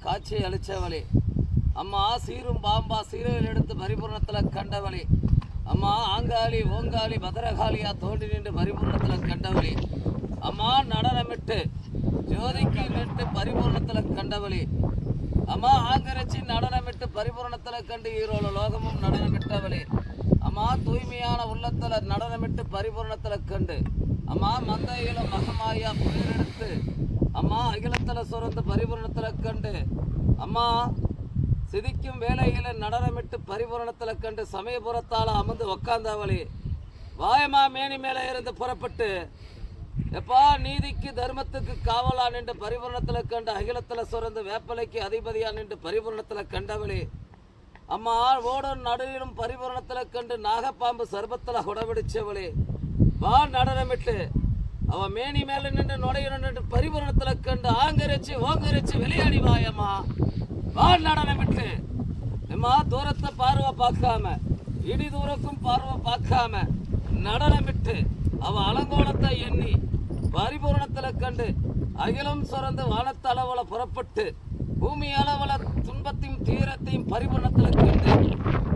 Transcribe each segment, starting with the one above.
காட்சி அளிச்சவளே அம்மா, சீரும் பாம்பா சீரையில் எடுத்து பரிபூர்ணத்தில் கண்டவளே அம்மா, ஆங்காளி ஓங்காளி பதரகாளியா தோண்டி நின்று பரிபூர்ணத்தில் கண்டவளே அம்மா, நடனமிட்டு ஜோதிக்கு நின்று பரிபூர்ணத்தில் கண்டவளே அம்மா, ஆங்கரிச்சி நடனமிட்டு பரிபூர்ணத்தில் கண்டு ஈரோல லோகமும் நடனமிட்டவளே அம்மா, தூய்மையான உள்ளத்தில் நடனமிட்டு பரிபூர்ணத்தில் கண்டு அம்மா, மந்தையில மகமாயா புயலெடுத்து அம்மா, அகிலத்தில் சுரந்து பரிபூர்ணத்தில் கண்டு அம்மா, சிதிக்கும் வேலையில நடனமிட்டு பரிபூரணத்தில் கண்டு சமயபுரத்தால் அமர்ந்து உக்காந்தவளே வாயமா மேனி மேலே இருந்து புறப்பட்டு எப்பா நீதிக்கு தர்மத்துக்கு காவலா நின்று பரிபூரணத்தில் கண்டு அகிலத்தில் சுரந்து வேப்பலைக்கு அதிபதியா நின்று பரிபூரணத்தில் கண்டவளே அம்மா, ஓடும் நடுவிலும் பரிபூரணத்தில் கண்டு நாகப்பாம்பு சர்பத்தில் உடபிடிச்சவளே வா நடனமிட்டு அவ மேனி மேல நின்று நுடையணும் நின்று பரிபூரணத்தில் கண்டு ஆங்கரிச்சு ஓங்கரிச்சு விளையாடி வாயம்மா வா நடனமிட்டு அம்மா, தூரத்தை பார்வை பார்க்காம இடி தூரக்கும் பார்வை பார்க்காம நடனமிட்டு அவ அலங்கோலத்தை எண்ணி பரிபூரணத்தில் கண்டு அகிலம் சுரந்து வானத்தளவுல புறப்பட்டு பூமி அளவுல துன்பத்தையும் தீரத்தையும் பரிபூரணத்தில் கண்டு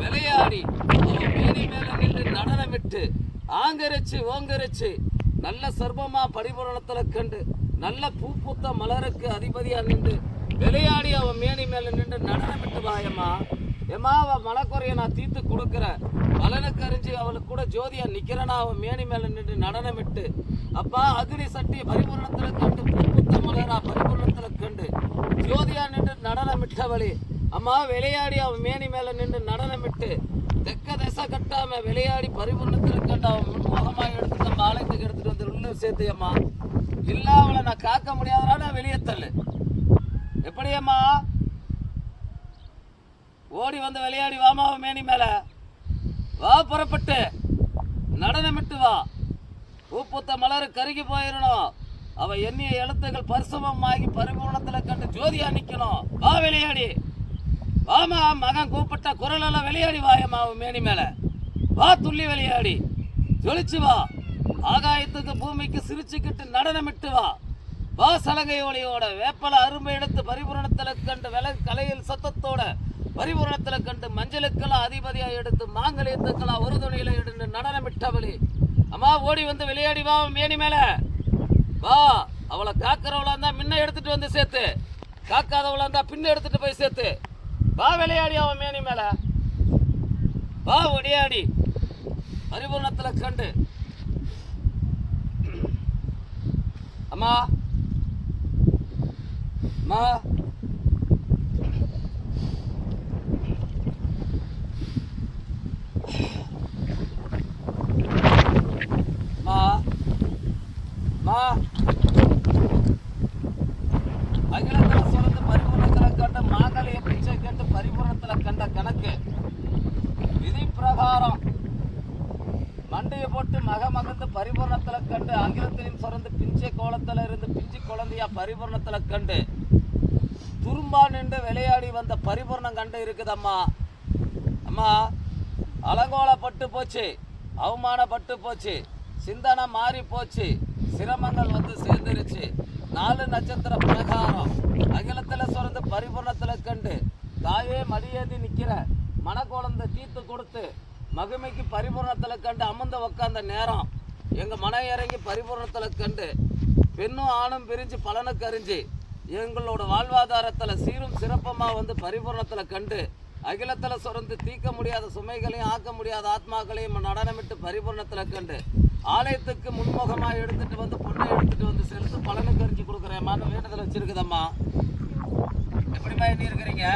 விளையாடி அவ மேனி மேல நின்று நடனமிட்டு ஆங்கரிச்சு ஓங்கரிச்சு நல்ல சர்வமா பரிபூரணத்தில் கண்டு நல்ல பூ பூத்த மலருக்கு அதிபதியா நின்று விளையாடி அவன் மேனி மேல நின்று நடனமிட்டு வாயம்மா ஏமா, அவ மனக்குறைய நான் தீர்த்து கொடுக்குற பலனுக்கு அறிஞ்சு அவளுக்கு கூட ஜோதியா நிக்கிறனா அவன் மேனி மேல நின்று நடனமிட்டு அப்பா, அக்னி சட்டி பரிபூரணத்துல கண்டு பூத்த மலரா பரிபூரணத்துல கண்டு ஜோதியா நின்று நடனமிட்டவளே அம்மா, விளையாடி அவன் மேனி மேல நின்று நடனமிட்டு தெக்க திசை கட்டாம விளையாடி பரிபூரணத்துல கண்டு அவன் முன்முகமாக எடுத்து நம்ம ஆலயத்துக்கு எடுத்துட்டு வந்து உள்ள சேர்த்து அம்மா, இல்ல அவளை நான் காக்க முடியாதா, நான் வெளியே தள்ளு எப்படியம்மா, ஓடி வந்து விளையாடி வாமா மேனி மேல வா, புறப்பட்டு நடனமிட்டு வா, பூப்பூத்த மலர் கருகி போயிடணும், அவ எண்ணிய எழுத்துகள் பரிசுமமாகி பரிபூர்ணத்துல கண்டு ஜோதியா நிக்கணும், வா விளையாடி வாமா, மகன் கூப்பிட்ட குரலெல்லாம் விளையாடி வாயம்மா மேனி மேல வா, துள்ளி விளையாடி ஜொலிச்சு வா, ஆகாயத்துக்கு பூமிக்கு சிரிச்சுக்கிட்டு நடனமிட்டு வா, வா சலகை ஒளியோட வேப்பல அரும்பை எடுத்து பரிபூரணத்தில் கண்டு கலையில் சத்தத்தோட பரிபூரணத்தில் கண்டு மஞ்சளுக்கெல்லாம் அதிபதியா எடுத்து மாங்கலியத்துக்கெல்லாம் ஒரு துணியில எடுத்து நடனமிட்டவளே அம்மா, ஓடி வந்து விளையாடி வா மேனி மேல வா, அவளை காக்கிறவளா இருந்தா முன்ன எடுத்துட்டு வந்து சேர்த்து, காக்காதவளா இருந்தா பின்ன எடுத்துட்டு போய் சேர்த்து வா விளையாடி அவன் மேனி மேல வா, ஒடியாடி பரிபூரணத்தில் கண்டு அம்மா மா மா மா அகிலத்தில் சுரந்து பரிபூரணத்தில் கண்டு மாங்கலிய பிச்சை கேட்டு பரிபூரணத்தில் கண்ட கணக்கு விதி பிரகாரம் மண்டையை போட்டு மகமகந்து பரிபூரணத்தில் கண்டு அகிலத்திலையும் சுரந்து பிஞ்சை கோலத்தில் இருந்து பிஞ்சு குழந்தையா பரிபூரணத்தில் கண்டு துரும்பா நின்று விளையாடி வந்த பரிபூர்ணம் கண்டு இருக்குதம்மா அம்மா, அலங்கோலப்பட்டு போச்சு, அவமானப்பட்டு போச்சு, சிந்தனை மாறி போச்சு, சிரமங்கள் வந்து சேர்ந்துருச்சு, 4 நட்சத்திர பிரகாரம் அகிலத்தில் சுரந்து பரிபூர்ணத்தில் கண்டு தாயே மடியேந்தி நிற்கிற மனக்குழந்தை தீர்த்து கொடுத்து மகிமைக்கு பரிபூர்ணத்தில் கண்டு அமர்ந்து உக்காந்த நேரம் எங்கள் மன இறங்கி பரிபூர்ணத்தில் கண்டு பெண்ணும் ஆணும் பிரிஞ்சு பலனுக்கு அறிஞ்சு எங்களோட வாழ்வாதாரத்தில் சீரும் சிறப்பமாக வந்து பரிபூர்ணத்தில் கண்டு அகிலத்தில் சுரந்து தீர்க்க முடியாத சுமைகளையும் ஆக்க முடியாத ஆத்மாக்களையும் நடனமிட்டு பரிபூர்ணத்தில் கண்டு ஆலயத்துக்கு முன்முகமாக எடுத்துகிட்டு வந்து பொண்ணை எடுத்துகிட்டு வந்து செலுத்து பலனுக்கு அறிஞ்சு கொடுக்குறேம்மான்னு வேண்டத்தில் வச்சுருக்குதம்மா. எப்படிமா எண்ணி இருக்கிறீங்க?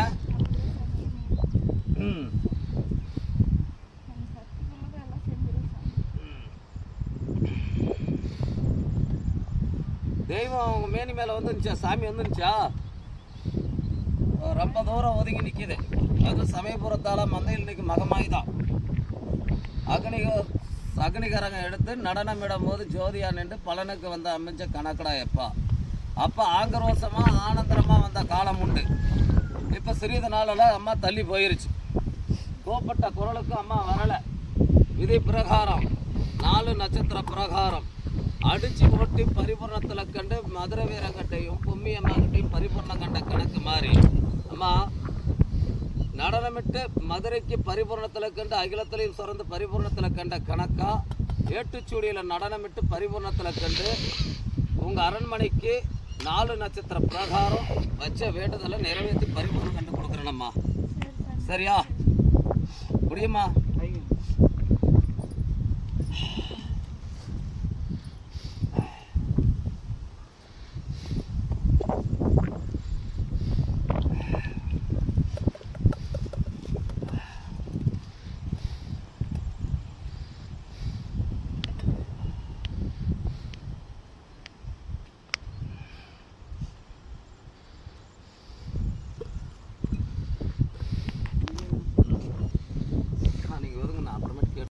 தெய்வம் அவங்க மேனி மேலே வந்துருந்துச்சா, சாமி வந்துருந்துச்சா, ரொம்ப தூரம் ஒதுங்கி நிற்கிது. அது சமயபுரத்தால் மந்தையில் இன்னைக்கு மகமாய் தான் அக்னிகரங்க எடுத்து நடனமிடும் போது ஜோதியா நின்று பலனுக்கு வந்து அமைஞ்ச கணக்கடா எப்பா. அப்போ ஆங்கரோசமாக ஆனந்தரமாக வந்த காலம் உண்டு. இப்போ சிறிது நாளெல்லாம் அம்மா தள்ளி போயிருச்சு. கூப்பிட்ட குரலுக்கு அம்மா வரலை. விதி பிரகாரம் 4 நட்சத்திர பிரகாரம் அடிச்சு போட்டு பரிபூர்ணத்தில் கண்டு மதுரை வீரங்கட்டையும் பொம்மியம்மாக்கிட்டையும் பரிபூர்ணம் கண்ட கணக்கு மாறி அம்மா நடனமிட்டு மதுரைக்கு பரிபூர்ணத்தில் கண்டு அகிலத்திலையும் சுரந்து பரிபூர்ணத்தில் கண்ட கணக்கா ஏட்டுச்சூடியில் நடனமிட்டு பரிபூர்ணத்தில் கண்டு உங்கள் அரண்மனைக்கு 4 நட்சத்திர பிரகாரம் வச்ச வேண்டுதலை நிறைவேற்றி பரிபூர்ணம் கண்டு கொடுக்குறேனம்மா. சரியா? முடியுமா?